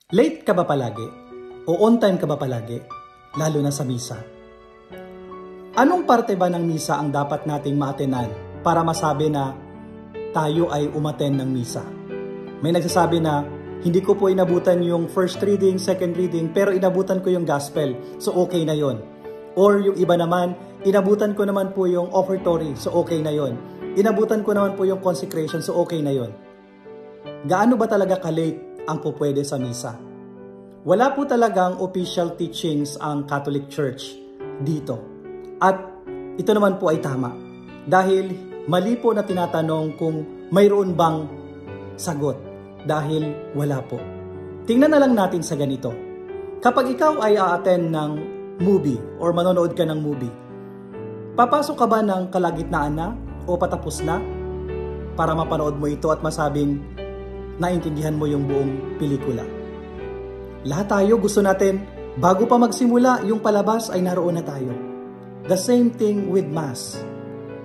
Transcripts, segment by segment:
Late ka ba palagi? O on time ka ba palagi? Lalo na sa misa. Anong parte ba ng misa ang dapat nating maatenan para masabi na tayo ay umaten ng misa? May nagsasabi na, hindi ko po inabutan yung first reading, second reading, pero inabutan ko yung gospel, so okay na yon. Or yung iba naman, inabutan ko naman po yung offertory, so okay na yon. Inabutan ko naman po yung consecration, so okay na yon. Gaano ba talaga ka-late ang pupwede sa misa? Wala po talagang official teachings ang Catholic Church dito. At ito naman po ay tama. Dahil mali po na tinatanong kung mayroon bang sagot. Dahil wala po. Tingnan na lang natin sa ganito. Kapag ikaw ay a-attend ng movie or manonood ka ng movie, papasok ka ba ng kalagitnaan na o patapos na para mapanood mo ito at masabing naintindihan mo yung buong pelikula? Lahat tayo gusto natin, bago pa magsimula yung palabas ay naroon na tayo. The same thing with Mass.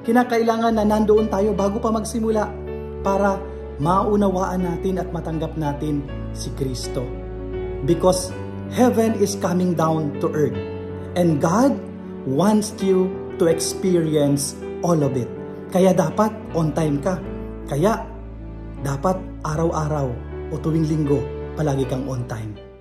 Kinakailangan na nandoon tayo bago pa magsimula para maunawaan natin at matanggap natin si Kristo. Because heaven is coming down to earth. And God wants you to experience all of it. Kaya dapat on time ka. Kaya dapat araw-araw o tuwing linggo palagi kang on time.